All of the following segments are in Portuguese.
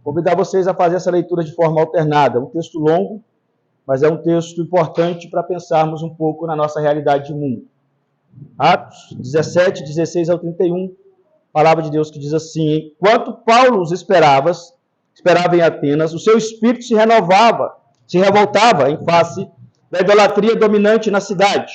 convidar vocês a fazer essa leitura de forma alternada. É um texto longo, mas é um texto importante para pensarmos um pouco na nossa realidade de mundo. Atos 17, 16 ao 31, palavra de Deus que diz assim: enquanto Paulo os esperava em Atenas, o seu espírito se revoltava em face da idolatria dominante na cidade.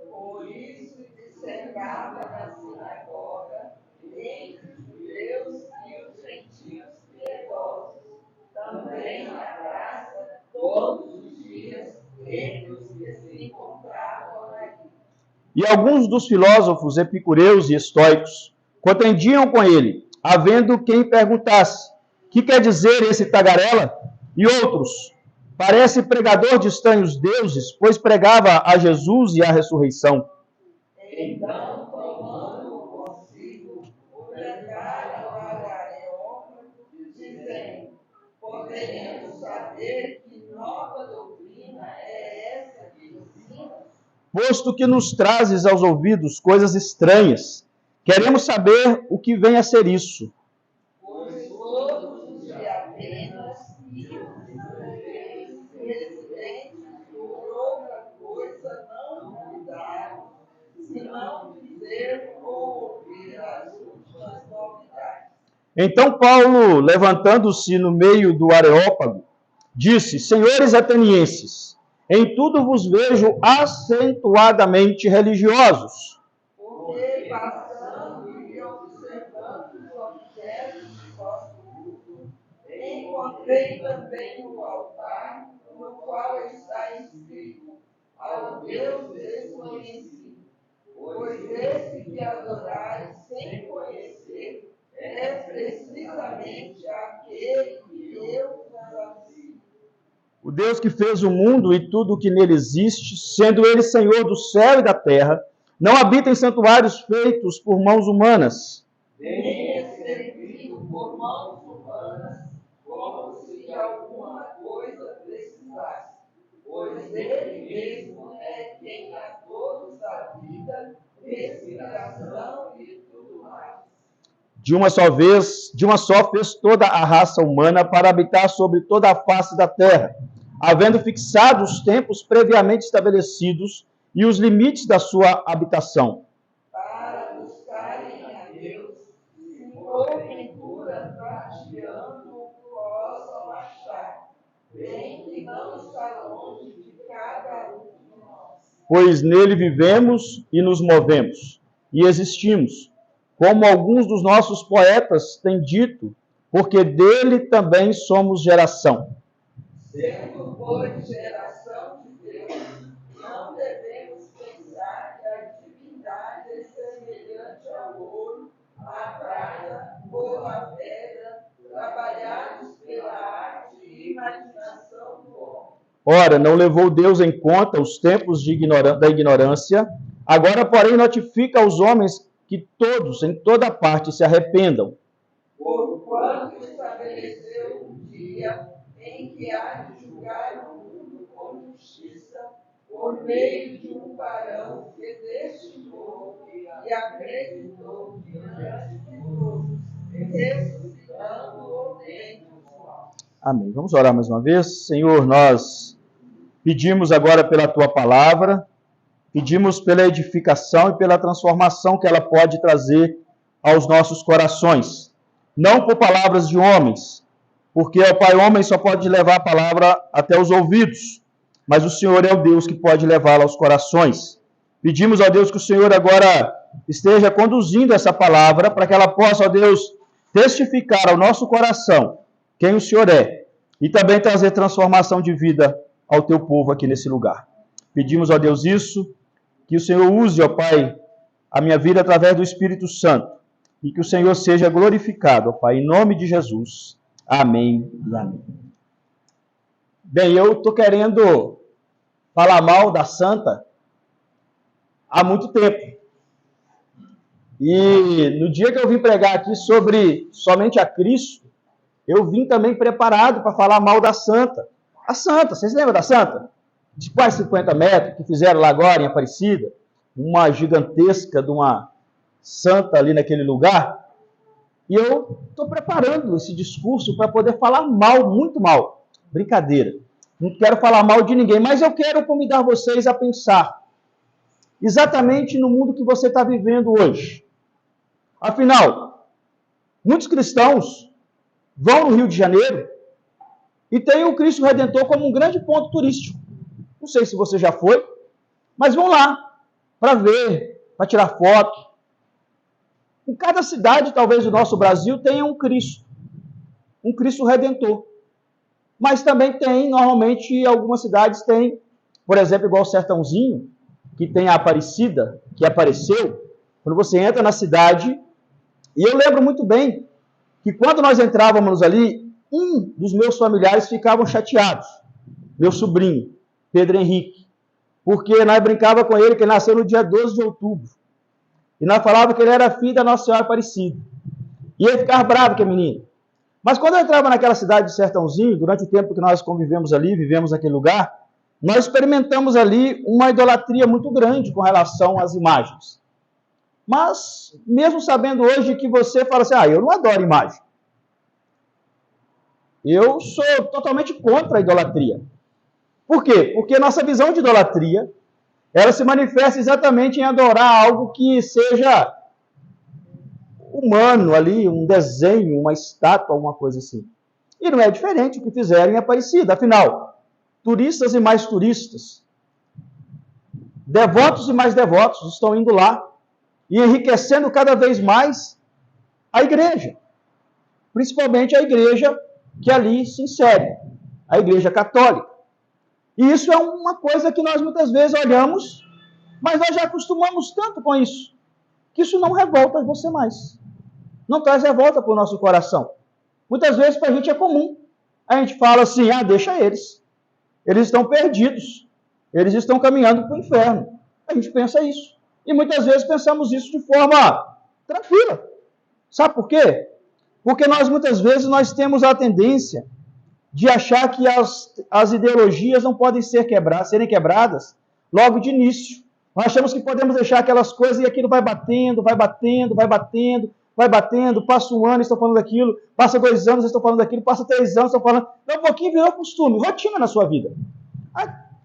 Por isso dissertava na sinagoga entre os judeus e os gentios piedosos, também na praça, todos os dias, entre os que se encontravam ali. E alguns dos filósofos epicureus e estoicos contendiam com ele, havendo quem perguntasse: que quer dizer esse tagarela? E outros: parece pregador de estranhos deuses, pois pregava a Jesus e a ressurreição. Então, tomando consigo, o levaram ao Areópago, dizendo: poderemos saber que nova doutrina é essa que ensina? Posto que nos trazes aos ouvidos coisas estranhas, queremos saber o que vem a ser isso. Pois todos os de Atenas e os estrangeiros residentes por outra coisa não cuidaram, senão dizer ou ouvir as últimas novidades. Então Paulo, levantando-se no meio do Areópago, disse: senhores atenienses, em tudo vos vejo acentuadamente religiosos. Porque passando e observando os objetos de vosso culto, encontrei também o altar, no qual está escrito: ao Deus desconhecido. Pois esse que adorais sem conhecer é precisamente aquele que eu anuncio. O Deus que fez o mundo e tudo o que nele existe, sendo ele Senhor do céu e da terra, não habita em santuários feitos por mãos humanas. Nem é servido por mãos humanas, como se alguma coisa precisasse, pois ele mesmo é quem a todos dá vida, respiração e tudo mais. De uma só fez toda a raça humana para habitar sobre toda a face da terra, havendo fixado os tempos previamente estabelecidos e os limites da sua habitação. Para buscarem a Deus, se porventura praticando o possam achar, bem que não está longe de cada um de nós. Pois nele vivemos e nos movemos, e existimos, como alguns dos nossos poetas têm dito, porque dele também somos geração. Sendo, pois, geração de Deus, não devemos pensar que a divindade é semelhante ao ouro, à prata ou à pedra, trabalhados pela arte e imaginação do homem. Ora, não levou Deus em conta os tempos da ignorância, agora, porém, notifica aos homens que todos, em toda parte, se arrependam. Porquanto estabeleceu um dia em que há de julgar o mundo com justiça, por meio de um varão que destinou e acreditou diante de todos, ressuscitando-o dentre os mortos. Amém. Vamos orar mais uma vez. Senhor, nós pedimos agora pela Tua palavra, pedimos pela edificação e pela transformação que ela pode trazer aos nossos corações. Não por palavras de homens, porque, ó Pai, homem só pode levar a palavra até os ouvidos, mas o Senhor é o Deus que pode levá-la aos corações. Pedimos, ó Deus, que o Senhor agora esteja conduzindo essa palavra para que ela possa, ó Deus, testificar ao nosso coração quem o Senhor é e também trazer transformação de vida ao Teu povo aqui nesse lugar. Pedimos, ó Deus, isso, que o Senhor use, ó Pai, a minha vida através do Espírito Santo e que o Senhor seja glorificado, ó Pai, em nome de Jesus. Amém e amém. Bem, eu estou querendo falar mal da Santa há muito tempo. E no dia que eu vim pregar aqui sobre somente a Cristo, eu vim também preparado para falar mal da Santa. A Santa, vocês lembram da Santa? De quase 50 metros, que fizeram lá agora em Aparecida. Uma gigantesca de uma santa ali naquele lugar. E eu estou preparando esse discurso para poder falar mal, muito mal. Brincadeira. Não quero falar mal de ninguém, mas eu quero convidar vocês a pensar exatamente no mundo que você está vivendo hoje. Afinal, muitos cristãos vão no Rio de Janeiro e tem o Cristo Redentor como um grande ponto turístico. Não sei se você já foi, mas vão lá para ver, para tirar foto. Em cada cidade, talvez, do nosso Brasil, tenha um Cristo Redentor. Mas também tem, normalmente, algumas cidades têm, por exemplo, igual o Sertãozinho, que tem a Aparecida, que apareceu. Quando você entra na cidade, e eu lembro muito bem que quando nós entrávamos ali, um dos meus familiares ficavam chateados, meu sobrinho, Pedro Henrique, porque nós brincava com ele que ele nasceu no dia 12 de outubro. E nós falávamos que ele era filho da Nossa Senhora Aparecida. E ele ficava bravo com a menina. Mas quando eu entrava naquela cidade de Sertãozinho, durante o tempo que nós convivemos ali, vivemos naquele lugar, nós experimentamos ali uma idolatria muito grande com relação às imagens. Mas, mesmo sabendo hoje que você fala assim, eu não adoro imagem. Eu sou totalmente contra a idolatria. Por quê? Porque nossa visão de idolatria, ela se manifesta exatamente em adorar algo que seja humano ali, um desenho, uma estátua, alguma coisa assim. E não é diferente o que fizeram em Aparecida. Afinal, turistas e mais turistas, devotos e mais devotos estão indo lá e enriquecendo cada vez mais a igreja. Principalmente a igreja que ali se insere, a igreja católica. E isso é uma coisa que nós muitas vezes olhamos, mas nós já acostumamos tanto com isso, que isso não revolta você mais. Não traz revolta para o nosso coração. Muitas vezes para a gente é comum. A gente fala assim, deixa eles. Eles estão perdidos. Eles estão caminhando para o inferno. A gente pensa isso. E muitas vezes pensamos isso de forma tranquila. Sabe por quê? Porque muitas vezes temos a tendência de achar que as ideologias não podem serem quebradas logo de início. Nós achamos que podemos deixar aquelas coisas e aquilo vai batendo, passa um ano, estão falando daquilo, passa 2 anos, estão falando daquilo, passa 3 anos, estão falando... Então, um pouquinho virou costume, rotina na sua vida.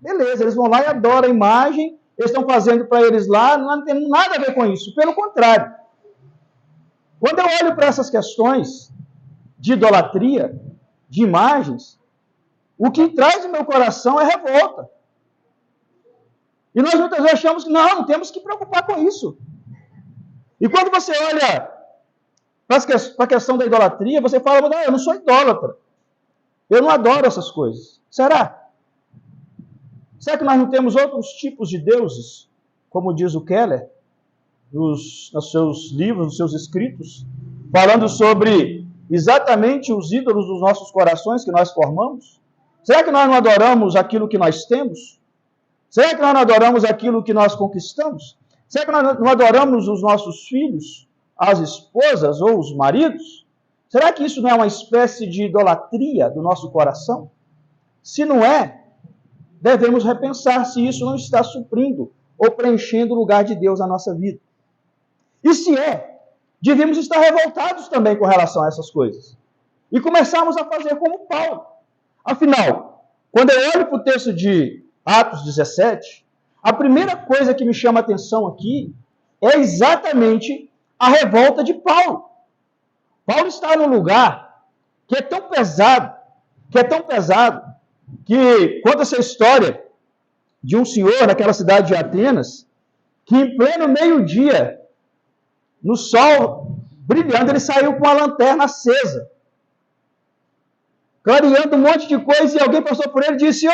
Beleza, eles vão lá e adoram a imagem, eles estão fazendo para eles lá, não tem nada a ver com isso. Pelo contrário. Quando eu olho para essas questões de idolatria, de imagens, o que traz no meu coração é revolta. E nós muitas vezes achamos que não temos que preocupar com isso. E quando você olha para a questão da idolatria, você fala, eu não sou idólatra. Eu não adoro essas coisas. Será? Será que nós não temos outros tipos de deuses, como diz o Keller, nos seus livros, nos seus escritos, falando sobre exatamente os ídolos dos nossos corações que nós formamos? Será que nós não adoramos aquilo que nós temos? Será que nós não adoramos aquilo que nós conquistamos? Será que nós não adoramos os nossos filhos, as esposas ou os maridos? Será que isso não é uma espécie de idolatria do nosso coração? Se não é, devemos repensar se isso não está suprindo ou preenchendo o lugar de Deus na nossa vida. E se é, devemos estar revoltados também com relação a essas coisas. E começarmos a fazer como Paulo. Afinal, quando eu olho para o texto de Atos 17, a primeira coisa que me chama a atenção aqui é exatamente a revolta de Paulo. Paulo está num lugar que é tão pesado, que conta essa história de um senhor naquela cidade de Atenas, que em pleno meio-dia, no sol brilhando, ele saiu com a lanterna acesa, clareando um monte de coisa, e alguém passou por ele e disse,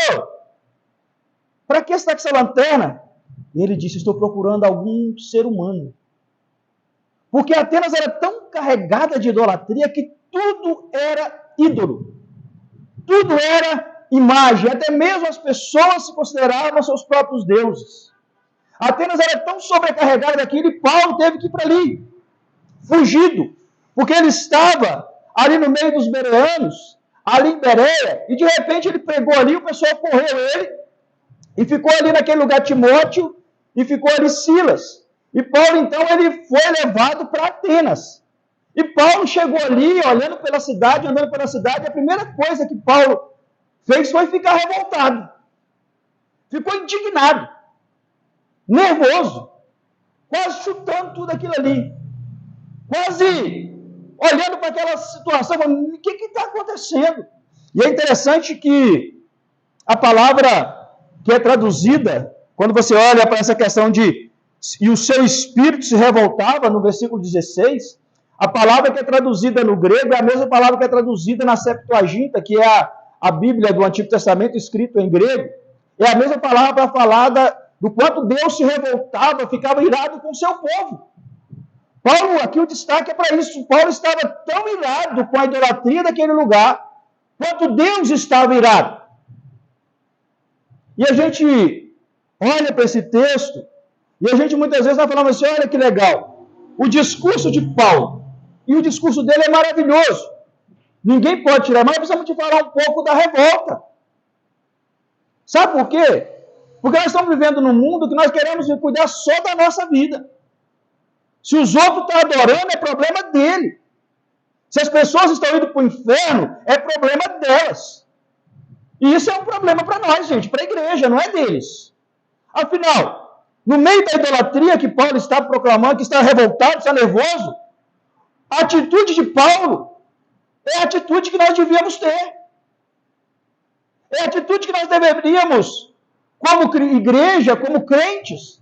para que você está com essa lanterna? E ele disse, estou procurando algum ser humano. Porque Atenas era tão carregada de idolatria que tudo era ídolo. Tudo era imagem. Até mesmo as pessoas se consideravam seus próprios deuses. Atenas era tão sobrecarregada daquilo e Paulo teve que ir para ali, fugido. Porque ele estava ali no meio dos bereanos, ali em Bereia, e de repente ele pregou ali, o pessoal correu ele, e ficou ali naquele lugar Timóteo, e ficou ali Silas. E Paulo, então, ele foi levado para Atenas. E Paulo chegou ali, olhando pela cidade, andando pela cidade, a primeira coisa que Paulo fez foi ficar revoltado. Ficou indignado, nervoso, quase chutando tudo aquilo ali. Quase olhando para aquela situação, falando, o que está acontecendo? E é interessante que a palavra que é traduzida, quando você olha para essa questão de e o seu espírito se revoltava, no versículo 16, a palavra que é traduzida no grego é a mesma palavra que é traduzida na Septuaginta, que é a Bíblia do Antigo Testamento escrito em grego. É a mesma palavra para falar do quanto Deus se revoltava, ficava irado com o seu povo. Paulo, aqui o destaque é para isso. Paulo estava tão irado com a idolatria daquele lugar, quanto Deus estava irado. E a gente olha para esse texto, e a gente muitas vezes vai falando assim, olha que legal, o discurso de Paulo, e o discurso dele é maravilhoso. Ninguém pode tirar, mas precisamos te falar um pouco da revolta. Sabe por quê? Porque nós estamos vivendo num mundo que nós queremos cuidar só da nossa vida. Se os outros estão adorando, é problema dele. Se as pessoas estão indo para o inferno, é problema delas. E isso é um problema para nós, gente, para a igreja, não é deles. Afinal, no meio da idolatria que Paulo está proclamando, que está revoltado, está nervoso, a atitude de Paulo é a atitude que nós devíamos ter. É a atitude que nós deveríamos, como igreja, como crentes,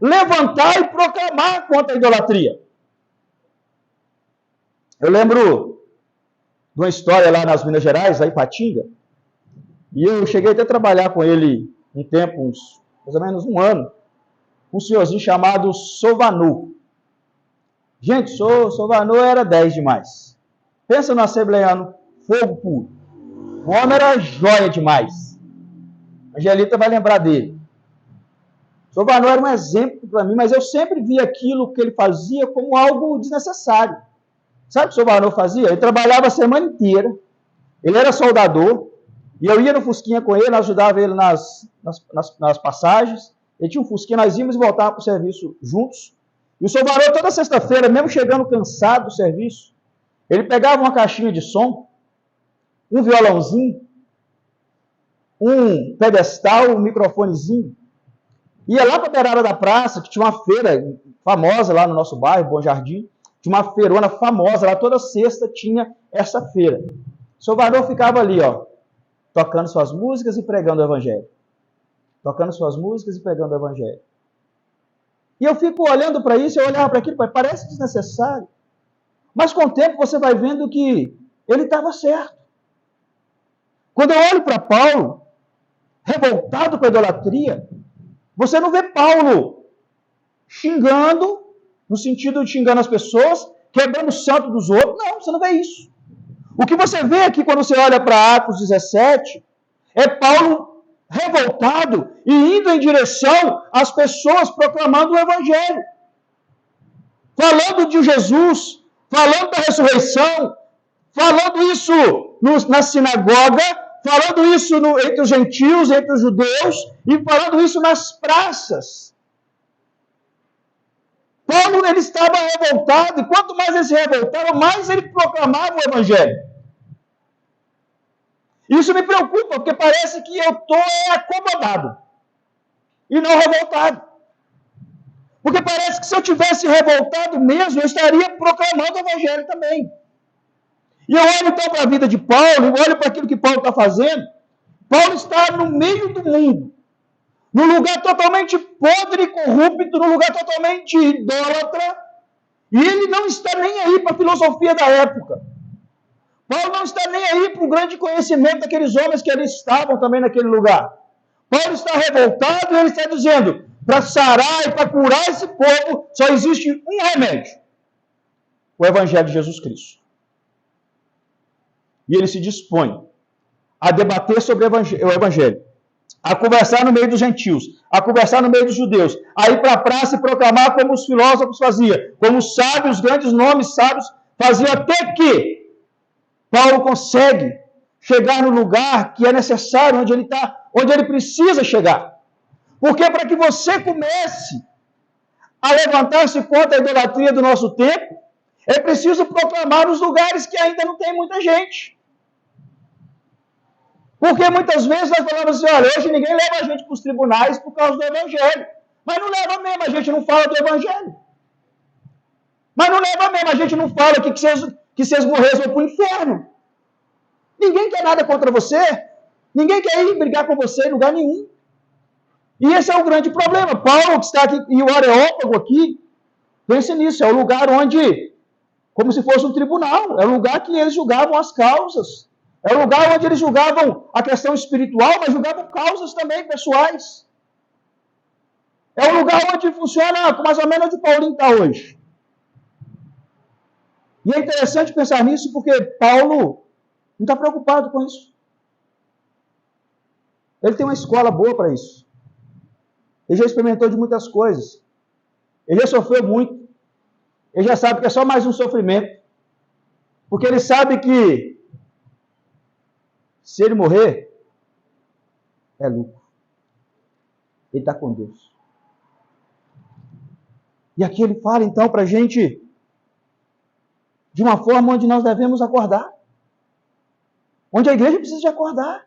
levantar e proclamar contra a idolatria. Eu lembro de uma história lá nas Minas Gerais, lá em Patinga, e eu cheguei até a trabalhar com ele um tempo, mais ou menos um ano, um senhorzinho chamado Sovanu. Gente, Sovanu era 10 demais. Pensa no assembleiano, fogo puro. O homem era joia demais. A Angelita vai lembrar dele. Sovanu era um exemplo para mim, mas eu sempre vi aquilo que ele fazia como algo desnecessário. Sabe o que o Sovanu fazia? Ele trabalhava a semana inteira, ele era soldador, e eu ia no Fusquinha com ele, ajudava ele nas passagens, ele tinha um Fusquinha, nós íamos e voltávamos para o serviço juntos. E o Sovanu, toda sexta-feira, mesmo chegando cansado do serviço, ele pegava uma caixinha de som, um violãozinho, um pedestal, um microfonezinho, ia lá para a beirada da praça, que tinha uma feira famosa lá no nosso bairro, Bom Jardim, tinha uma feirona famosa, lá toda sexta tinha essa feira. O Sovanu ficava ali, ó, tocando suas músicas e pregando o evangelho. Tocando suas músicas e pregando o evangelho. E eu fico olhando para isso, eu olhava para aquilo, parece desnecessário. Mas com o tempo você vai vendo que ele estava certo. Quando eu olho para Paulo, revoltado com a idolatria, você não vê Paulo xingando, no sentido de xingando as pessoas, quebrando o santo dos outros. Não, você não vê isso. O que você vê aqui quando você olha para Atos 17, é Paulo revoltado e indo em direção às pessoas proclamando o evangelho. Falando de Jesus, falando da ressurreição, falando isso na sinagoga, falando isso entre os gentios, entre os judeus, e falando isso nas praças. Paulo, ele estava revoltado, e quanto mais ele se revoltava, mais ele proclamava o evangelho. Isso me preocupa, porque parece que eu estou acomodado, e não revoltado. Porque parece que se eu tivesse revoltado mesmo, eu estaria proclamando o evangelho também. E eu olho então para a vida de Paulo, eu olho para aquilo que Paulo está fazendo. Paulo está no meio do mundo, num lugar totalmente podre e corrupto, num lugar totalmente idólatra, e ele não está nem aí para a filosofia da época. Paulo não está nem aí para o grande conhecimento daqueles homens que ali estavam também naquele lugar. Paulo está revoltado e ele está dizendo, para sarar e para curar esse povo, só existe um remédio: o Evangelho de Jesus Cristo. E ele se dispõe a debater sobre o Evangelho, a conversar no meio dos gentios, a conversar no meio dos judeus, a ir para a praça e proclamar como os filósofos faziam, como os sábios, grandes nomes sábios faziam, até que Paulo consegue chegar no lugar que é necessário, onde ele está, onde ele precisa chegar. Porque para que você comece a levantar-se contra a idolatria do nosso tempo, É preciso proclamar nos lugares que ainda não tem muita gente. Porque muitas vezes nós falamos assim, olha, hoje ninguém leva a gente para os tribunais por causa do Evangelho. Mas não leva mesmo, a gente não fala do Evangelho. Mas não leva mesmo, a gente não fala que vocês morreram para o inferno. Ninguém quer nada contra você. Ninguém quer ir brigar com você em lugar nenhum. E esse é o grande problema. Paulo, que está aqui, e o Areópago aqui, pense nisso, é o lugar onde, como se fosse um tribunal, é o lugar que eles julgavam as causas. É o lugar onde eles julgavam a questão espiritual, mas julgavam causas também pessoais. É o lugar onde funciona mais ou menos onde Paulinho está hoje. E é interessante pensar nisso porque Paulo não está preocupado com isso. Ele tem uma escola boa para isso. Ele já experimentou de muitas coisas. Ele já sofreu muito. Ele já sabe que é só mais um sofrimento. Porque ele sabe que se ele morrer, é lucro. Ele está com Deus. E aqui ele fala então para a gente de uma forma onde nós devemos acordar. Onde a igreja precisa de acordar.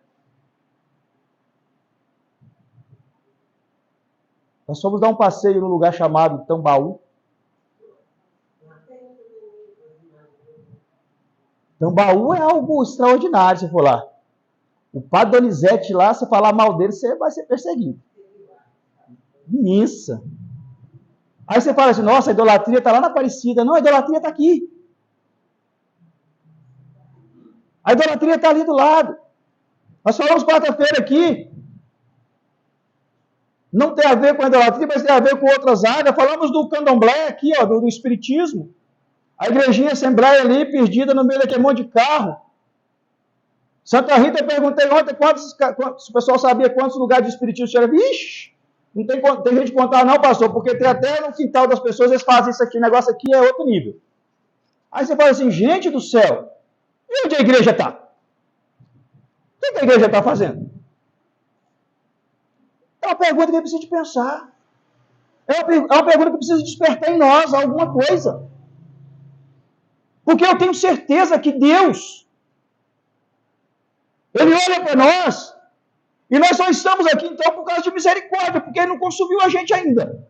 Nós fomos dar um passeio num lugar chamado Tambaú. Tambaú é algo extraordinário, se for lá. O padre Donizete lá, se falar mal dele, você vai ser perseguido. Imensa. Aí você fala assim, nossa, a idolatria está lá na Aparecida. Não, a idolatria está aqui. A idolatria está ali do lado. Nós falamos quarta-feira aqui. Não tem a ver com a idolatria, mas tem a ver com outras áreas. Falamos do candomblé aqui, ó, do espiritismo. A igrejinha Assembleia ali, perdida no meio daquele monte de carro. Santa Rita, eu perguntei ontem se o pessoal sabia quantos lugares de espiritismo tinha. Vixe, não tem gente contar não, pastor, porque tem até no quintal das pessoas, eles fazem isso aqui, o negócio aqui é outro nível. Aí você fala assim, gente do céu, e onde a igreja está? O que a igreja está fazendo? É uma pergunta que precisa de pensar. É uma pergunta que precisa despertar em nós alguma coisa. Porque eu tenho certeza que Deus, Ele olha para nós, e nós só estamos aqui então por causa de misericórdia, porque Ele não consumiu a gente ainda.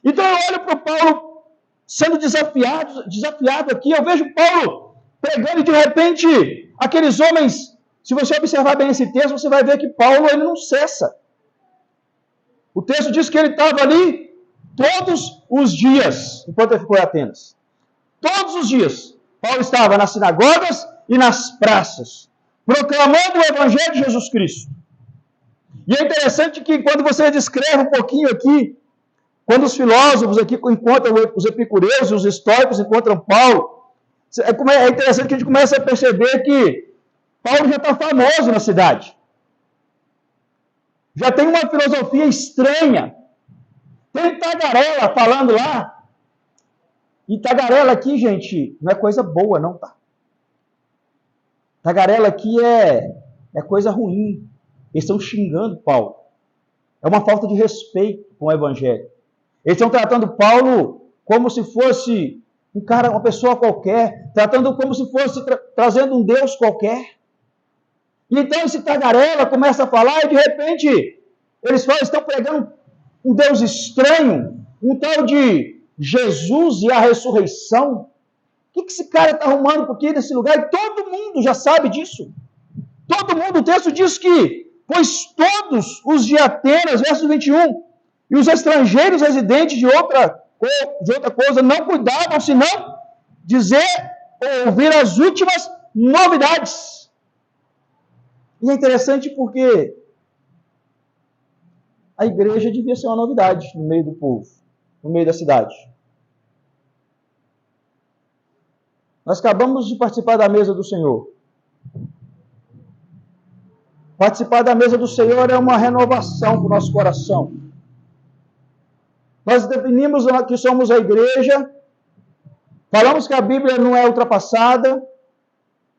Então eu olho para o Paulo sendo desafiado aqui, eu vejo Paulo pregando e de repente aqueles homens, se você observar bem esse texto, você vai ver que Paulo ele não cessa. O texto diz que ele estava ali todos os dias, enquanto ele ficou em Atenas. Todos os dias. Paulo estava nas sinagogas e nas praças, proclamando o Evangelho de Jesus Cristo. E é interessante que quando você descreve um pouquinho aqui, quando os filósofos aqui encontram os epicureus e os estoicos encontram Paulo, é interessante que a gente começa a perceber que Paulo já está famoso na cidade. Já tem uma filosofia estranha. Tem tagarela falando lá. E tagarela aqui, gente, não é coisa boa, não, tá? Tagarela aqui é coisa ruim. Eles estão xingando Paulo. É uma falta de respeito com o Evangelho. Eles estão tratando Paulo como se fosse um cara, uma pessoa qualquer, tratando como se fosse trazendo um Deus qualquer. E então esse tagarela começa a falar e de repente eles estão pregando um Deus estranho, um tal de Jesus e a ressurreição. O que esse cara está arrumando aqui nesse lugar? E todo mundo já sabe disso. Todo mundo, o texto diz que, pois todos os de Atenas, verso 21, e os estrangeiros residentes de outra coisa não cuidavam, senão dizer ou ouvir as últimas novidades. E é interessante porque a igreja devia ser uma novidade no meio do povo, no meio da cidade. Nós acabamos de participar da mesa do Senhor. Participar da mesa do Senhor é uma renovação para o nosso coração. Nós definimos que somos a igreja, falamos que a Bíblia não é ultrapassada,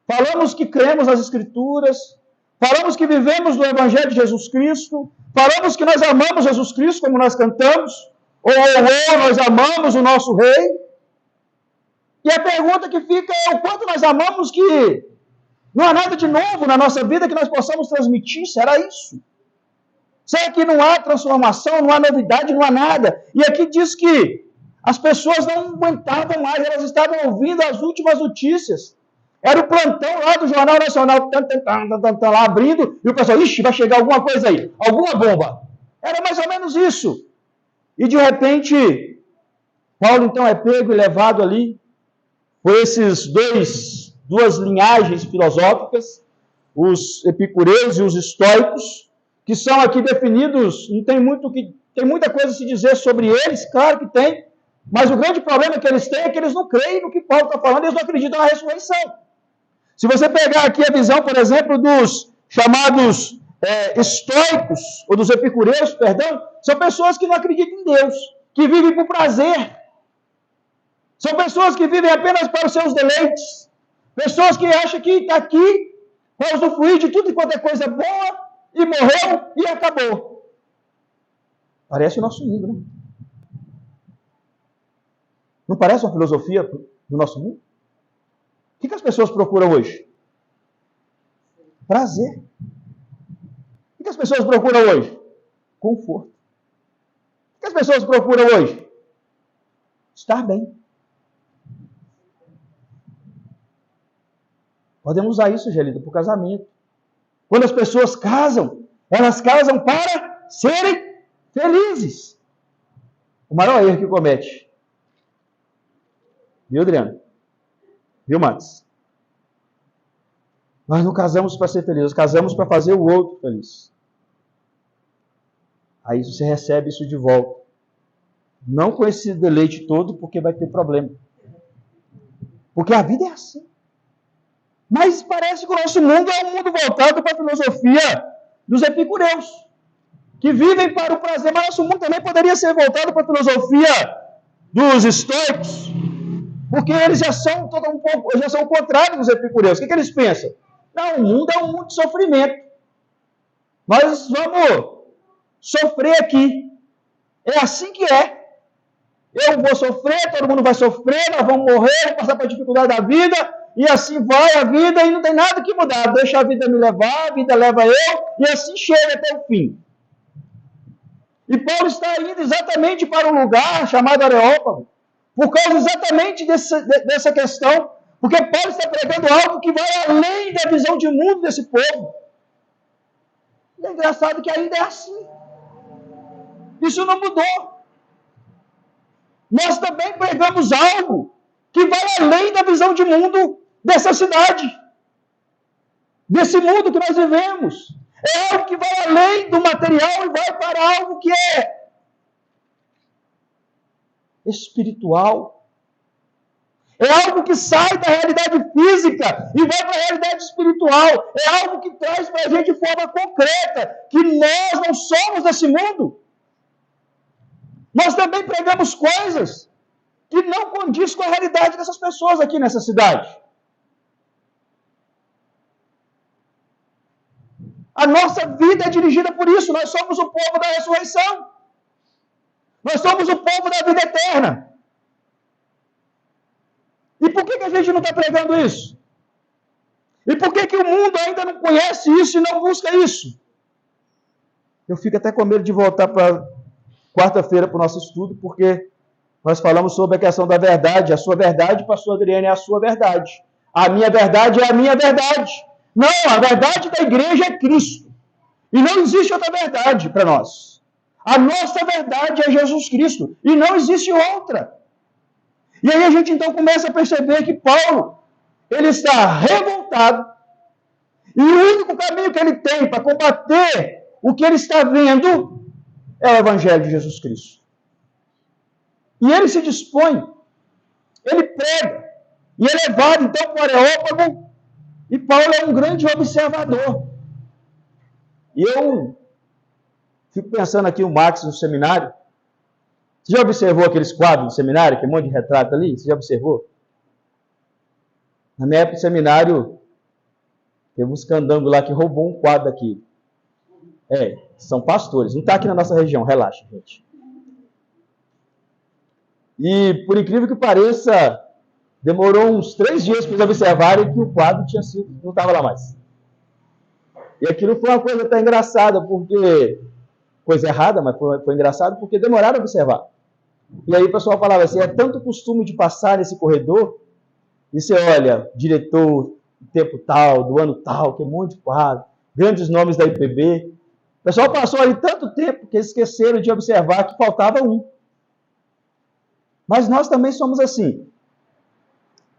falamos que cremos nas Escrituras, falamos que vivemos no Evangelho de Jesus Cristo, falamos que nós amamos Jesus Cristo, como nós cantamos, Nós amamos o nosso rei. E a pergunta que fica é o quanto nós amamos que não há nada de novo na nossa vida que nós possamos transmitir. Será isso? Será que não há transformação, não há novidade, não há nada? E aqui diz que as pessoas não aguentavam mais, elas estavam ouvindo as últimas notícias. Era o plantão lá do Jornal Nacional, lá abrindo, e o pessoal, ixi, vai chegar alguma coisa aí, alguma bomba. Era mais ou menos isso. E de repente, Paulo então é pego e levado ali por esses duas linhagens filosóficas, os epicureus e os estoicos, que são aqui definidos, não tem muita coisa a se dizer sobre eles, claro que tem, mas o grande problema que eles têm é que eles não creem no que Paulo está falando, eles não acreditam na ressurreição. Se você pegar aqui a visão, por exemplo, dos chamados estoicos, ou dos epicureus, perdão, são pessoas que não acreditam em Deus, que vivem por prazer. São pessoas que vivem apenas para os seus deleites. Pessoas que acham que está aqui para usufruir de tudo e quanto é coisa boa, e morreu e acabou. Parece o nosso mundo, né? Não parece uma filosofia do nosso mundo? O que as pessoas procuram hoje? Prazer. O que as pessoas procuram hoje? Conforto. O que as pessoas procuram hoje? Estar bem. Podemos usar isso, Gelida, para o casamento. Quando as pessoas casam, elas casam para serem felizes. O maior erro que comete. Viu, Adriano? Viu, Max? Nós não casamos para ser felizes, nós casamos para fazer o outro feliz. Aí você recebe isso de volta. Não com esse deleite todo, porque vai ter problema. Porque a vida é assim. Mas parece que o nosso mundo é um mundo voltado para a filosofia dos epicureus, que vivem para o prazer, mas nosso mundo também poderia ser voltado para a filosofia dos estoicos, porque eles já são o contrário dos epicureus. O que eles pensam? Não, o mundo é um mundo de sofrimento. Nós vamos sofrer aqui. É assim que é. Eu vou sofrer, todo mundo vai sofrer, nós vamos morrer, vamos passar por dificuldade da vida, e assim vai a vida e não tem nada que mudar. Deixa a vida me levar, a vida leva eu, e assim chega até o fim. E Paulo está indo exatamente para um lugar chamado Areópago, por causa exatamente dessa questão, porque Paulo está pregando algo que vai além da visão de mundo desse povo. E é engraçado que ainda é assim. Isso não mudou. Nós também pregamos algo que vai além da visão de mundo dessa cidade, desse mundo que nós vivemos. É algo que vai além do material e vai para algo que é espiritual. É algo que sai da realidade física e vai para a realidade espiritual. É algo que traz para a gente de forma concreta que nós não somos desse mundo. Nós também pregamos coisas que não condiz com a realidade dessas pessoas aqui nessa cidade. A nossa vida é dirigida por isso. Nós somos o povo da ressurreição. Nós somos o povo da vida eterna. E por que a gente não está pregando isso? E por que o mundo ainda não conhece isso e não busca isso? Eu fico até com medo de voltar para quarta-feira para o nosso estudo, porque nós falamos sobre a questão da verdade. A sua verdade, pastor Adriano, é a sua verdade. A minha verdade é a minha verdade. Não, a verdade da igreja é Cristo. E não existe outra verdade para nós. A nossa verdade é Jesus Cristo. E não existe outra. E aí a gente então começa a perceber que Paulo, ele está revoltado. E o único caminho que ele tem para combater o que ele está vendo é o Evangelho de Jesus Cristo. E ele se dispõe, ele prega, e é levado então para o Areópago, e Paulo é um grande observador. E eu fico pensando aqui o Max no seminário. Você já observou aqueles quadros do seminário, que é um monte de retrato ali? Você já observou? Na minha época de seminário, teve uns candangos lá que roubou um quadro aqui. São pastores. Não está aqui na nossa região, relaxa, gente. E, por incrível que pareça, demorou uns 3 dias para eles observarem que o quadro não estava lá mais. E aquilo foi uma coisa até engraçada, porque... Coisa errada, mas foi engraçado, porque demoraram a observar. E aí o pessoal falava assim, é tanto costume de passar nesse corredor, e você olha, diretor, tempo tal, do ano tal, que é um monte de quadro, grandes nomes da IPB. O pessoal passou ali tanto tempo que eles esqueceram de observar que faltava um. Mas nós também somos assim.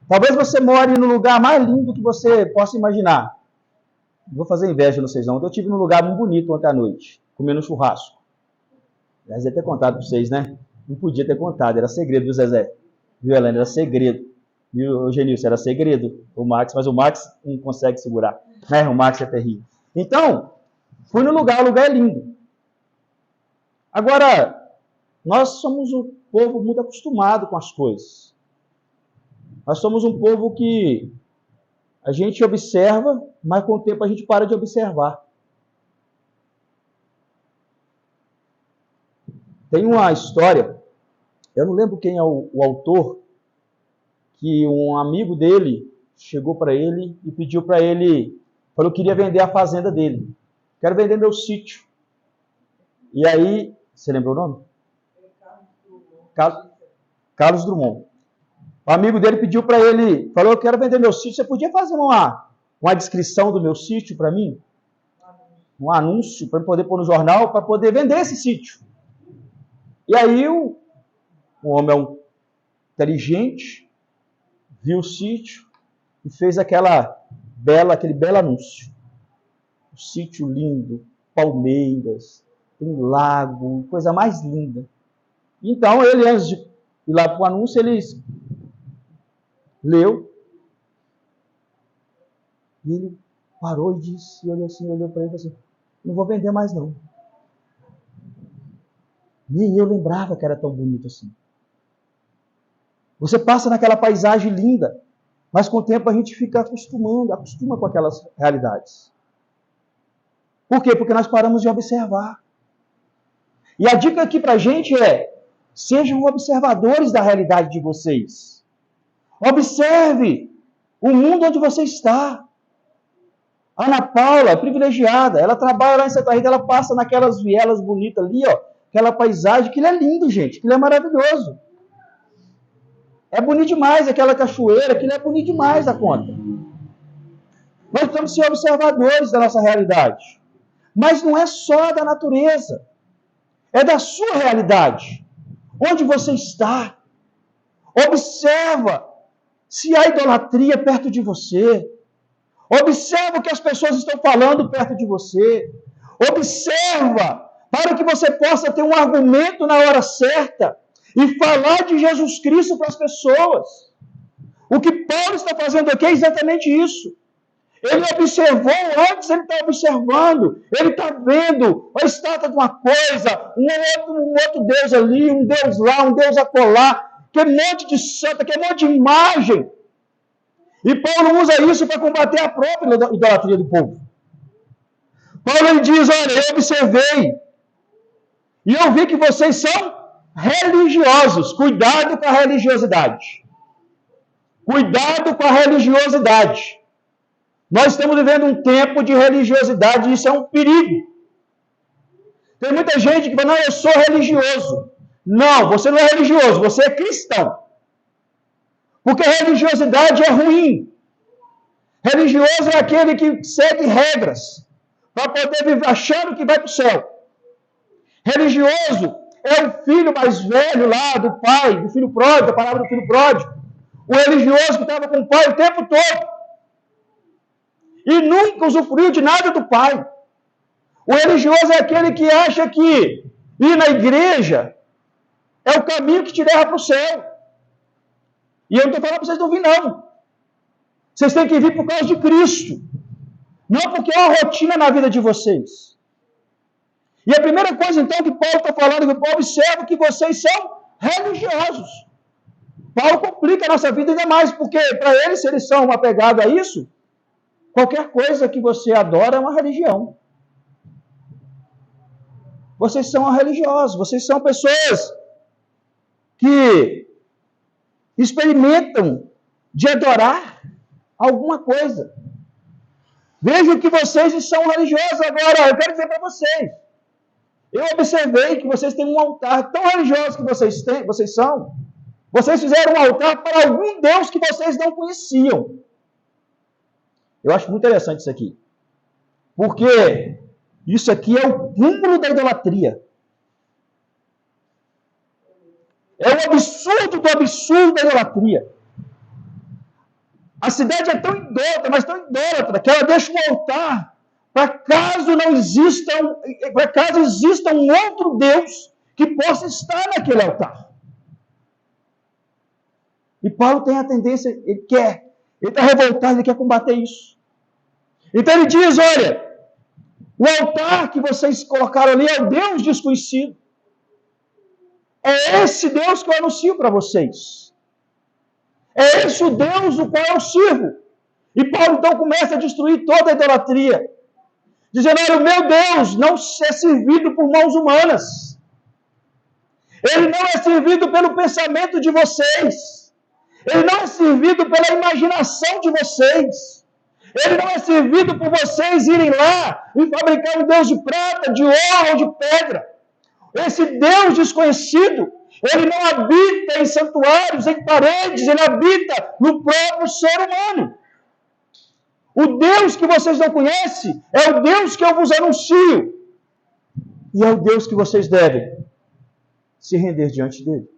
Talvez você more no lugar mais lindo que você possa imaginar. Não vou fazer inveja a vocês não. Eu estive num lugar muito bonito ontem à noite, comendo churrasco. Já ia ter contado para vocês, né? Não podia ter contado, era segredo, viu, Zezé? Viu, Helena? Era segredo. E o Genilson, era segredo. O Max, mas o Max não consegue segurar. Né? O Max é terrível. Então, fui no lugar, o lugar é lindo. Agora, nós somos um povo muito acostumado com as coisas. Nós somos um povo que a gente observa, mas com o tempo a gente para de observar. Tem uma história, eu não lembro quem é o autor, que um amigo dele chegou para ele e pediu para ele, falou que queria vender a fazenda dele. Quero vender meu sítio. E aí, você lembra o nome? Carlos Drummond. O amigo dele pediu para ele, falou, eu quero vender meu sítio, você podia fazer uma descrição do meu sítio para mim? Um anúncio para eu poder pôr no jornal, para poder vender esse sítio. E aí o homem inteligente, viu o sítio e fez aquele belo anúncio. Um sítio lindo, palmeiras, tem lago, coisa mais linda. Então ele, antes de ir lá para o anúncio, ele leu. E ele parou e disse, olhou para ele e falou assim, não vou vender mais não. Nem eu lembrava que era tão bonito assim. Você passa naquela paisagem linda, mas com o tempo a gente fica acostuma com aquelas realidades. Por quê? Porque nós paramos de observar. E a dica aqui pra gente é, sejam observadores da realidade de vocês. Observe o mundo onde você está. A Ana Paula é privilegiada, ela trabalha lá em Santa Rita, ela passa naquelas vielas bonitas ali, ó, aquela paisagem, aquilo é lindo, gente, aquilo é maravilhoso. É bonito demais aquela cachoeira, aquilo é bonito demais a conta. Nós precisamos ser observadores da nossa realidade. Mas não é só da natureza, é da sua realidade. Onde você está? Observa se há idolatria perto de você. Observa o que as pessoas estão falando perto de você. Observa para que você possa ter um argumento na hora certa e falar de Jesus Cristo para as pessoas. O que Paulo está fazendo aqui é exatamente isso. Ele observou antes, ele está observando, ele está vendo a estátua de uma coisa, um outro Deus ali, um Deus lá, um Deus acolá, que é um monte de santa, que é um monte de imagem. E Paulo usa isso para combater a própria idolatria do povo. Paulo ele diz, olha, eu observei, e eu vi que vocês são religiosos. Cuidado com a religiosidade. Cuidado com a religiosidade. Nós estamos vivendo um tempo de religiosidade e isso é um perigo. Tem muita gente que fala, não, eu sou religioso. Não, você não é religioso, você é cristão. Porque a religiosidade é ruim. Religioso é aquele que segue regras para poder viver achando que vai para o céu. Religioso é o filho mais velho lá do pai, do filho pródigo, a palavra do filho pródigo. O religioso que estava com o pai o tempo todo. E nunca usufruiu de nada do pai. O religioso é aquele que acha que ir na igreja é o caminho que te leva para o céu. E eu não estou falando para vocês não vir, não. Vocês têm que vir por causa de Cristo. Não porque é uma rotina na vida de vocês. E a primeira coisa, então, que Paulo está falando, que Paulo observa que vocês são religiosos. Paulo complica a nossa vida ainda mais, porque para eles, se eles são apegados a isso, qualquer coisa que você adora é uma religião. Vocês são religiosos, vocês são pessoas que experimentam de adorar alguma coisa. Vejo que vocês são religiosos agora. Eu quero dizer para vocês. Eu observei que vocês têm um altar tão religioso que vocês são. Vocês fizeram um altar para algum Deus que vocês não conheciam. Eu acho muito interessante isso aqui. Porque isso aqui é o cúmulo da idolatria. É o absurdo do absurdo da idolatria. A cidade é tão idólatra, mas tão idólatra, que ela deixa um altar para caso exista um outro Deus que possa estar naquele altar. E Paulo tem a tendência, ele está revoltado, ele quer combater isso. Então ele diz, olha, o altar que vocês colocaram ali é o Deus desconhecido. É esse Deus que eu anuncio para vocês. É esse o Deus o qual eu sirvo. E Paulo então começa a destruir toda a idolatria. Dizendo, olha, o meu Deus não é servido por mãos humanas. Ele não é servido pelo pensamento de vocês. Ele não é servido pela imaginação de vocês. Ele não é servido por vocês irem lá e fabricar um Deus de prata, de ouro ou de pedra. Esse Deus desconhecido, ele não habita em santuários, em paredes, ele habita no próprio ser humano. O Deus que vocês não conhecem é o Deus que eu vos anuncio. E é o Deus que vocês devem se render diante dele.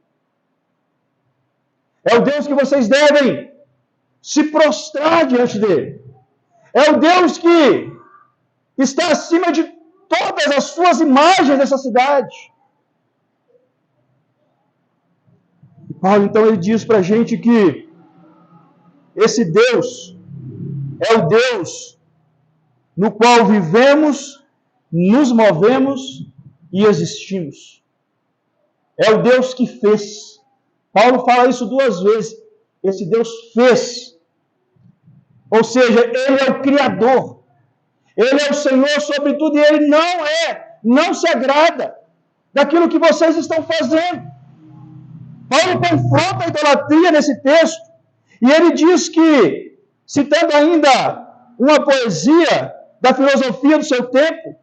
É o Deus que vocês devem se prostrar diante dele. É o Deus que está acima de todas as suas imagens dessa cidade. E Paulo, então, ele diz para a gente que esse Deus é o Deus no qual vivemos, nos movemos e existimos. É o Deus que fez. Paulo fala isso 2 vezes. Esse Deus fez. Ou seja, ele é o Criador. Ele é o Senhor sobre tudo e ele não se agrada daquilo que vocês estão fazendo. Paulo confronta a idolatria nesse texto e ele diz que, citando ainda uma poesia da filosofia do seu tempo,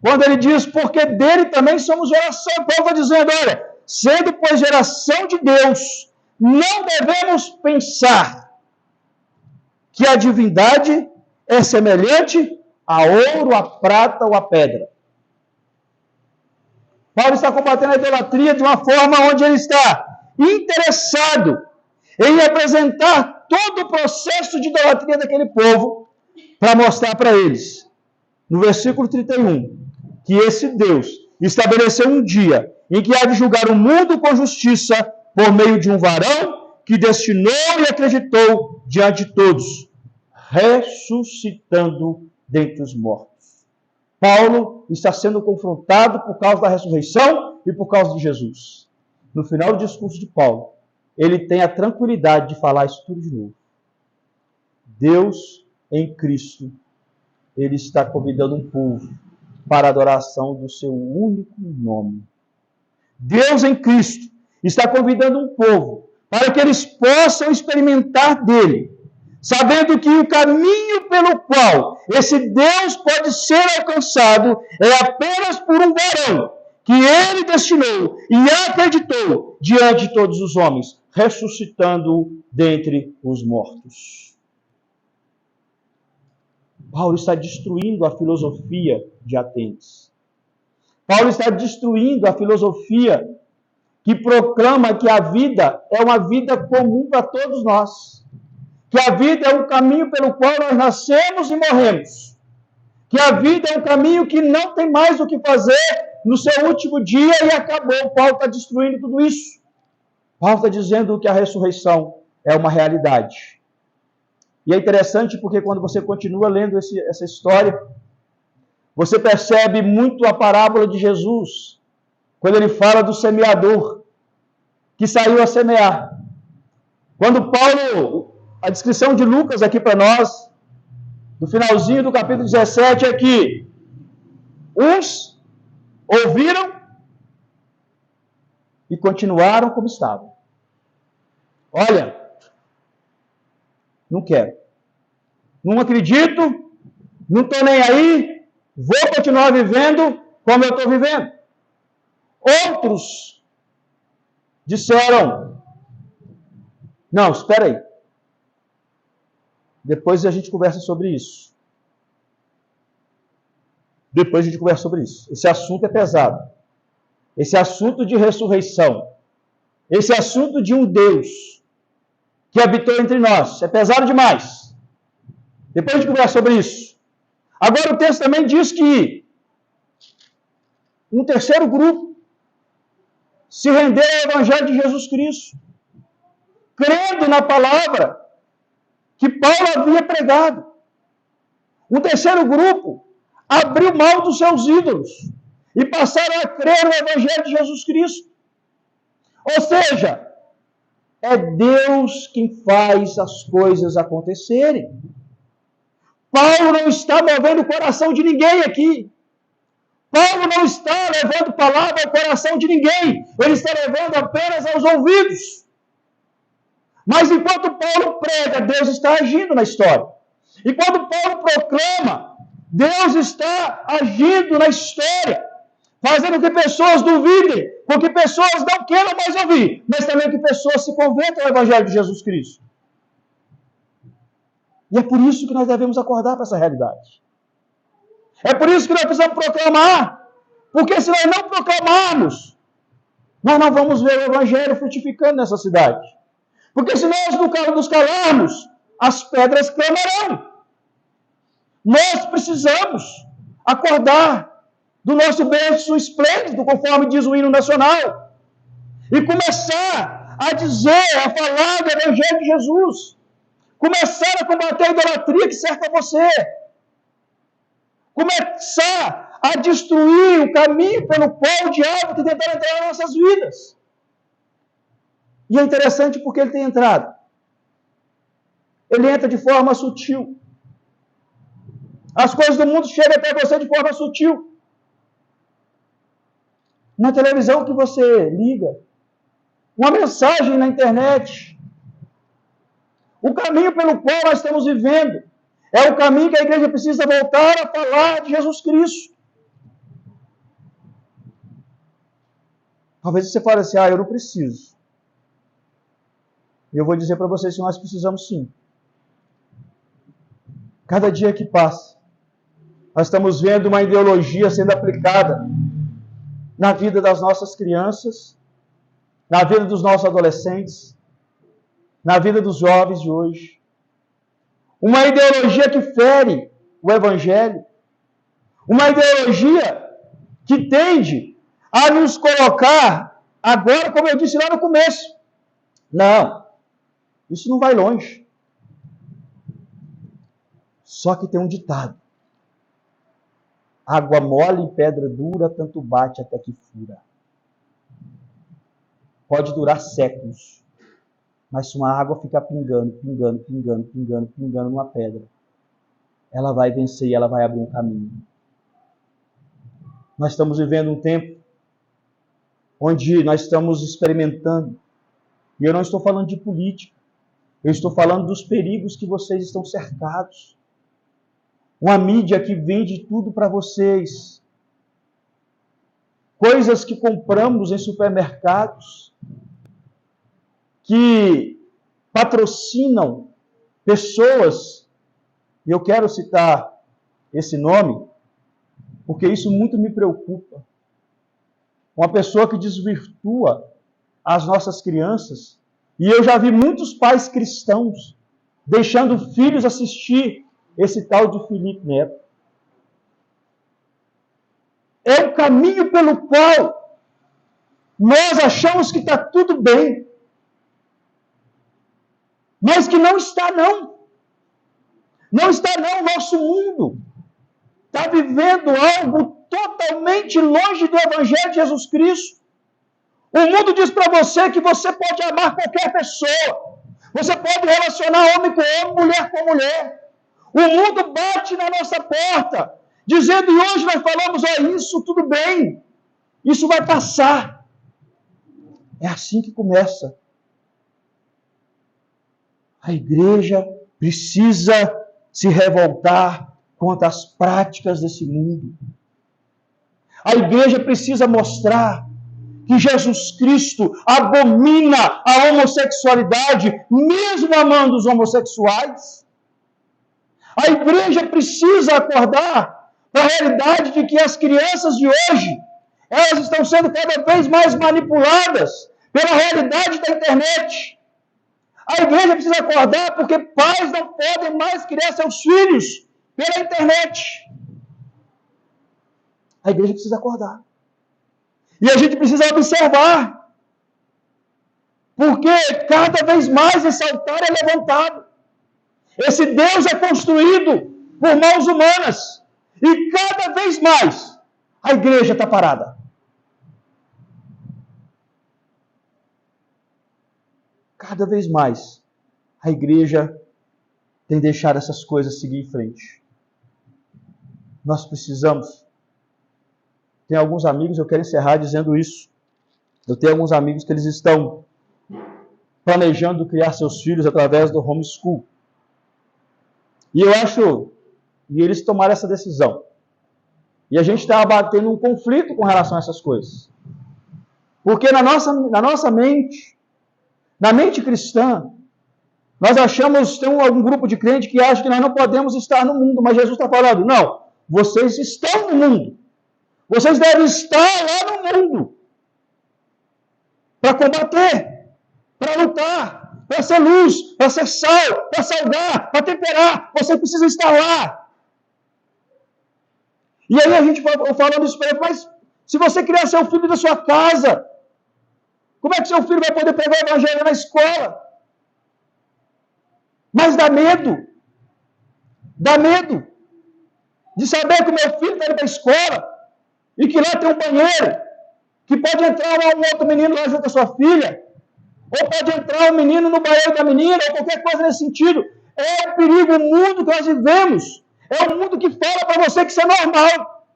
quando ele diz, porque dele também somos geração, Paulo está dizendo, olha, sendo pois geração de Deus, não devemos pensar que a divindade é semelhante a ouro, a prata ou a pedra. Paulo está combatendo a idolatria de uma forma onde ele está interessado em apresentar todo o processo de idolatria daquele povo para mostrar para eles, no versículo 31, que esse Deus estabeleceu um dia em que há de julgar o mundo com justiça por meio de um varão que destinou e acreditou diante de todos, ressuscitando dentre os mortos. Paulo está sendo confrontado por causa da ressurreição e por causa de Jesus. No final do discurso de Paulo, ele tem a tranquilidade de falar isso tudo de novo. Deus em Cristo, ele está convidando um povo para a adoração do seu único nome. Deus em Cristo está convidando um povo para que eles possam experimentar dele, sabendo que o caminho pelo qual esse Deus pode ser alcançado é apenas por um varão que ele destinou e acreditou diante de todos os homens, ressuscitando dentre os mortos. Paulo está destruindo a filosofia de Atenas. Paulo está destruindo a filosofia que proclama que a vida é uma vida comum para todos nós. Que a vida é um caminho pelo qual nós nascemos e morremos. Que a vida é um caminho que não tem mais o que fazer no seu último dia e acabou. Paulo está destruindo tudo isso. Paulo está dizendo que a ressurreição é uma realidade. E é interessante porque quando você continua lendo essa história, você percebe muito a parábola de Jesus, quando ele fala do semeador, que saiu a semear. Quando Paulo, a descrição de Lucas aqui para nós, no finalzinho do capítulo 17, é que uns ouviram e continuaram como estavam. Olha, não quero. Não acredito, não estou nem aí, vou continuar vivendo como eu estou vivendo. Outros disseram, não, espera aí. Depois a gente conversa sobre isso. Depois a gente conversa sobre isso. Esse assunto é pesado. Esse assunto de ressurreição. Esse assunto de um Deus que habitou entre nós. É pesado demais. Depois a gente conversa sobre isso. Agora o texto também diz que um terceiro grupo se rendeu ao Evangelho de Jesus Cristo, crendo na palavra que Paulo havia pregado. Um terceiro grupo abriu mão dos seus ídolos e passaram a crer no Evangelho de Jesus Cristo. Ou seja, é Deus quem faz as coisas acontecerem. Paulo não está movendo o coração de ninguém aqui. Paulo não está levando palavra ao coração de ninguém. Ele está levando apenas aos ouvidos. Mas enquanto Paulo prega, Deus está agindo na história. E quando Paulo proclama, Deus está agindo na história, fazendo que pessoas duvidem, porque pessoas não queiram mais ouvir, mas também que pessoas se convertam ao Evangelho de Jesus Cristo. E é por isso que nós devemos acordar para essa realidade. É por isso que nós precisamos proclamar, porque se nós não proclamarmos, nós não vamos ver o Evangelho frutificando nessa cidade. Porque se nós nos calarmos, as pedras clamarão. Nós precisamos acordar do nosso berço esplêndido, conforme diz o hino nacional, e começar a dizer, a falar do Evangelho de Jesus. Começar a combater a idolatria que cerca você. Começar a destruir o caminho pelo qual o diabo tem tentado entrar nas nossas vidas. E é interessante porque ele tem entrado. Ele entra de forma sutil. As coisas do mundo chegam até você de forma sutil. Na televisão que você liga, uma mensagem na internet. O caminho pelo qual nós estamos vivendo é o caminho que a igreja precisa voltar a falar de Jesus Cristo. Talvez você fale assim, eu não preciso. Eu vou dizer para vocês que nós precisamos sim. Cada dia que passa, nós estamos vendo uma ideologia sendo aplicada na vida das nossas crianças, na vida dos nossos adolescentes, na vida dos jovens de hoje. Uma ideologia que fere o Evangelho. Uma ideologia que tende a nos colocar, agora, como eu disse lá no começo, não, isso não vai longe. Só que tem um ditado. Água mole e pedra dura, tanto bate até que fura. Pode durar séculos. Mas se uma água ficar pingando numa pedra, ela vai vencer e ela vai abrir um caminho. Nós estamos vivendo um tempo onde nós estamos experimentando, e eu não estou falando de política, eu estou falando dos perigos que vocês estão cercados. Uma mídia que vende tudo para vocês. Coisas que compramos em supermercados, que patrocinam pessoas, e eu quero citar esse nome, porque isso muito me preocupa. Uma pessoa que desvirtua as nossas crianças, e eu já vi muitos pais cristãos deixando filhos assistir esse tal de Felipe Neto. É o caminho pelo qual nós achamos que está tudo bem. Mas que não está, não. Não está, não. O nosso mundo está vivendo algo totalmente longe do Evangelho de Jesus Cristo. O mundo diz para você que você pode amar qualquer pessoa. Você pode relacionar homem com homem, mulher com mulher. O mundo bate na nossa porta, dizendo, e hoje nós falamos, isso tudo bem, isso vai passar. É assim que começa. A igreja precisa se revoltar contra as práticas desse mundo. A igreja precisa mostrar que Jesus Cristo abomina a homossexualidade, mesmo amando os homossexuais. A igreja precisa acordar para a realidade de que as crianças de hoje, elas estão sendo cada vez mais manipuladas pela realidade da internet. A igreja precisa acordar porque pais não podem mais criar seus filhos pela internet. A igreja precisa acordar. E a gente precisa observar. Porque cada vez mais esse altar é levantado. Esse Deus é construído por mãos humanas. E cada vez mais a igreja está parada. Cada vez mais a igreja tem deixado essas coisas seguir em frente. Nós precisamos. Tem alguns amigos, eu quero encerrar dizendo isso. Eu tenho alguns amigos que eles estão planejando criar seus filhos através do homeschool. E eu acho, e eles tomaram essa decisão. E a gente está tendo um conflito com relação a essas coisas. Porque na nossa mente, na mente cristã, nós achamos, tem algum grupo de crente que acha que nós não podemos estar no mundo, mas Jesus está falando, não, vocês estão no mundo. Vocês devem estar lá no mundo para combater, para lutar, para ser luz, para ser sal, para salgar, para temperar. Você precisa estar lá. E aí a gente falando isso para ele, mas se você criar seu filho da sua casa, como é que seu filho vai poder pregar o evangelho na escola? Mas dá medo. Dá medo de saber que o meu filho está indo para a escola e que lá tem um banheiro, que pode entrar um outro menino lá junto com a sua filha, ou pode entrar um menino no banheiro da menina, ou qualquer coisa nesse sentido. É o perigo, o mundo que nós vivemos. É o mundo que fala para você que isso é normal.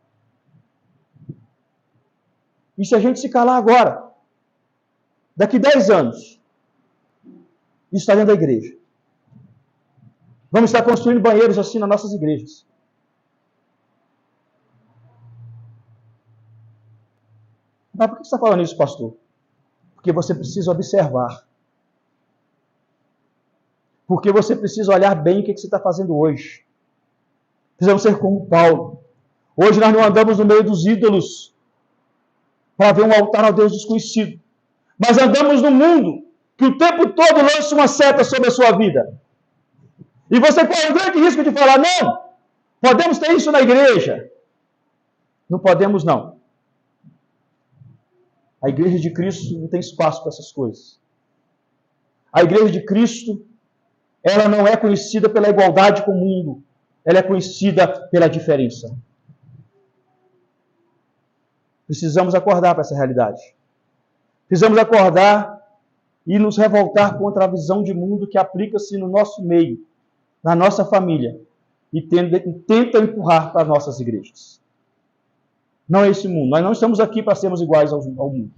E se a gente se calar agora, daqui 10 anos, isso está dentro da igreja. Vamos estar construindo banheiros assim nas nossas igrejas. Mas por que você está falando isso, pastor? Porque você precisa observar. Porque você precisa olhar bem o que você está fazendo hoje. Precisamos ser como Paulo. Hoje nós não andamos no meio dos ídolos para ver um altar ao Deus desconhecido. Mas andamos no mundo que o tempo todo lança uma seta sobre a sua vida. E você corre o grande risco de falar, não, podemos ter isso na igreja. Não podemos, não. A igreja de Cristo não tem espaço para essas coisas. A igreja de Cristo, ela não é conhecida pela igualdade com o mundo. Ela é conhecida pela diferença. Precisamos acordar para essa realidade. Precisamos acordar e nos revoltar contra a visão de mundo que aplica-se no nosso meio, na nossa família, e tenta empurrar para as nossas igrejas. Não é esse mundo. Nós não estamos aqui para sermos iguais ao mundo,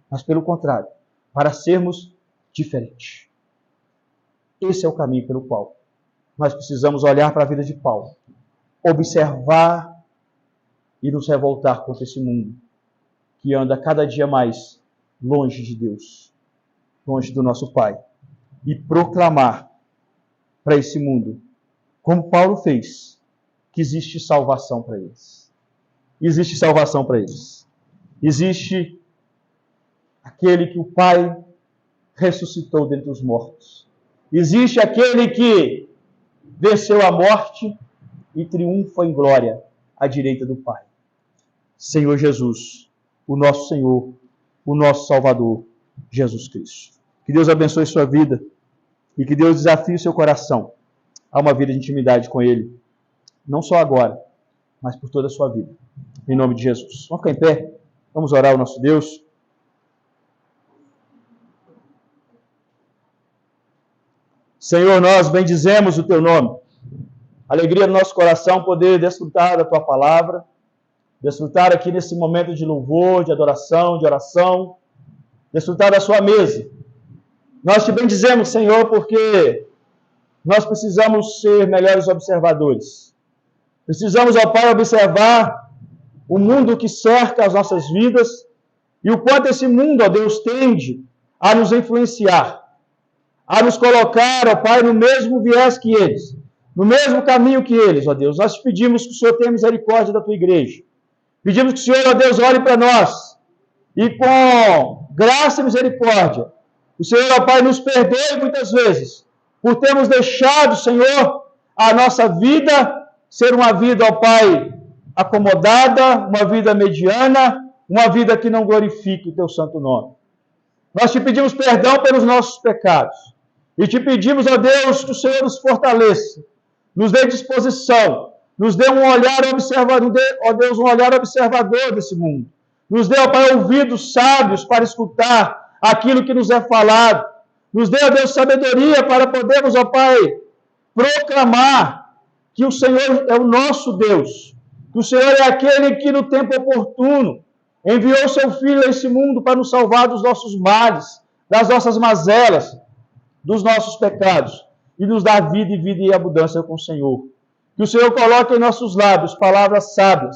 mas pelo contrário, para sermos diferentes. Esse é o caminho pelo qual nós precisamos olhar para a vida de Paulo, observar e nos revoltar contra esse mundo que anda cada dia mais longe de Deus, longe do nosso Pai, e proclamar para esse mundo, como Paulo fez, que existe salvação para eles. Existe salvação para eles. Existe aquele que o Pai ressuscitou dentre os mortos. Existe aquele que venceu a morte e triunfa em glória à direita do Pai. Senhor Jesus, o nosso Senhor, o nosso Salvador, Jesus Cristo. Que Deus abençoe sua vida e que Deus desafie o seu coração a uma vida de intimidade com Ele, não só agora, mas por toda a sua vida. Em nome de Jesus. Vamos ficar em pé, vamos orar ao nosso Deus. Senhor, nós bendizemos o Teu nome. Alegria no nosso coração poder desfrutar da Tua palavra, desfrutar aqui nesse momento de louvor, de adoração, de oração, desfrutar da Sua mesa. Nós Te bendizemos, Senhor, porque nós precisamos ser melhores observadores. Precisamos, ó Pai, observar o mundo que cerca as nossas vidas e o quanto esse mundo, ó Deus, tende a nos influenciar, a nos colocar, ó Pai, no mesmo viés que eles, no mesmo caminho que eles, ó Deus. Nós te pedimos que o Senhor tenha misericórdia da tua igreja. Pedimos que o Senhor, ó Deus, olhe para nós e com graça e misericórdia, o Senhor, ó Pai, nos perdoe muitas vezes por termos deixado, Senhor, a nossa vida ser uma vida, ó Pai, acomodada, uma vida mediana, uma vida que não glorifique o teu santo nome. Nós te pedimos perdão pelos nossos pecados e te pedimos, ó Deus, que o Senhor nos fortaleça, nos dê disposição, nos dê um olhar observador, ó Deus, um olhar observador desse mundo. Nos dê, ó Pai, ouvidos sábios para escutar aquilo que nos é falado. Nos dê, ó Deus, sabedoria para podermos, ó Pai, proclamar que o Senhor é o nosso Deus, que o Senhor é aquele que no tempo oportuno enviou o seu Filho a esse mundo para nos salvar dos nossos males, das nossas mazelas, dos nossos pecados e nos dar vida e vida em abundância com o Senhor. Que o Senhor coloque em nossos lábios palavras sábias.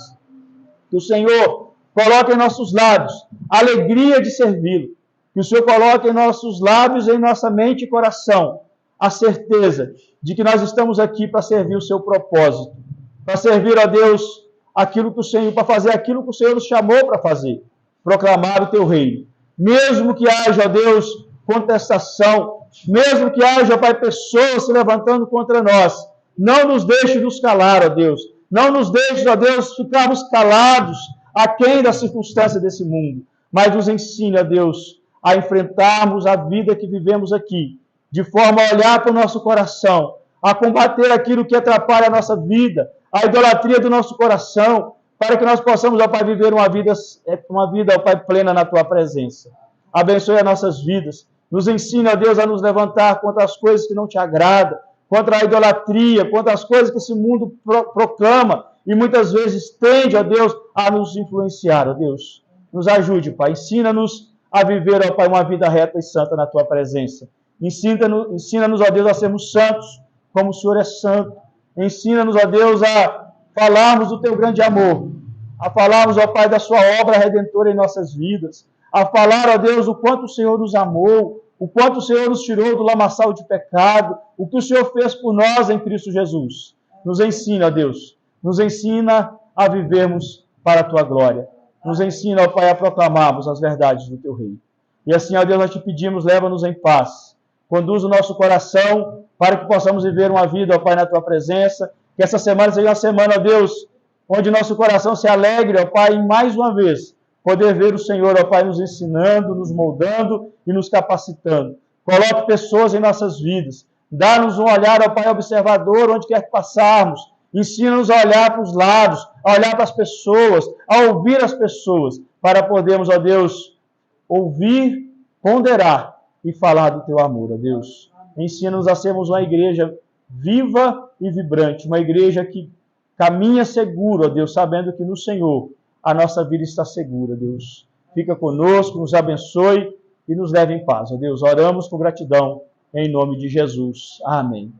Que o Senhor coloque em nossos lábios alegria de servi-lo. Que o Senhor coloque em nossos lábios, em nossa mente e coração, a certeza de que nós estamos aqui para servir o seu propósito. Para servir a Deus aquilo que o Senhor, para fazer aquilo que o Senhor nos chamou para fazer. Proclamar o teu reino. Mesmo que haja, ó Deus, contestação, mesmo que haja, Pai, pessoas se levantando contra nós, não nos deixe nos calar, ó Deus. Não nos deixe, ó Deus, ficarmos calados aquém da circunstância desse mundo. Mas nos ensine, ó Deus, a enfrentarmos a vida que vivemos aqui, de forma a olhar para o nosso coração, a combater aquilo que atrapalha a nossa vida, a idolatria do nosso coração, para que nós possamos, ó Pai, viver uma vida, ó Pai, plena na Tua presença. Abençoe as nossas vidas. Nos ensina, ó Deus, a nos levantar contra as coisas que não Te agradam, contra a idolatria, contra as coisas que esse mundo proclama e muitas vezes tende, ó Deus, a nos influenciar, ó Deus. Nos ajude, Pai. Ensina-nos a viver, ó Pai, uma vida reta e santa na Tua presença. Ensina-nos, ó Deus, a sermos santos, como o Senhor é santo. Ensina-nos, ó Deus, a falarmos do Teu grande amor, a falarmos, ó Pai, da Sua obra redentora em nossas vidas, a falar, ó Deus, o quanto o Senhor nos amou, o quanto o Senhor nos tirou do lamaçal de pecado, o que o Senhor fez por nós em Cristo Jesus. Nos ensina, ó Deus, nos ensina a vivermos para a Tua glória. Nos ensina, ó Pai, a proclamarmos as verdades do Teu reino. E assim, ó Deus, nós Te pedimos, leva-nos em paz. Conduz o nosso coração para que possamos viver uma vida, ó Pai, na Tua presença. Que essa semana seja uma semana, ó Deus, onde nosso coração se alegre, ó Pai, em mais uma vez poder ver o Senhor, ó Pai, nos ensinando, nos moldando e nos capacitando. Coloque pessoas em nossas vidas. Dá-nos um olhar, ó Pai, observador, onde quer que passarmos. Ensina-nos a olhar para os lados, a olhar para as pessoas, a ouvir as pessoas, para podermos, ó Deus, ouvir, ponderar e falar do Teu amor, ó Deus. Ensina-nos a sermos uma igreja viva e vibrante, uma igreja que caminha seguro, ó Deus, sabendo que no Senhor a nossa vida está segura, Deus. Fica conosco, nos abençoe e nos leve em paz, ó Deus. Oramos com gratidão, em nome de Jesus. Amém.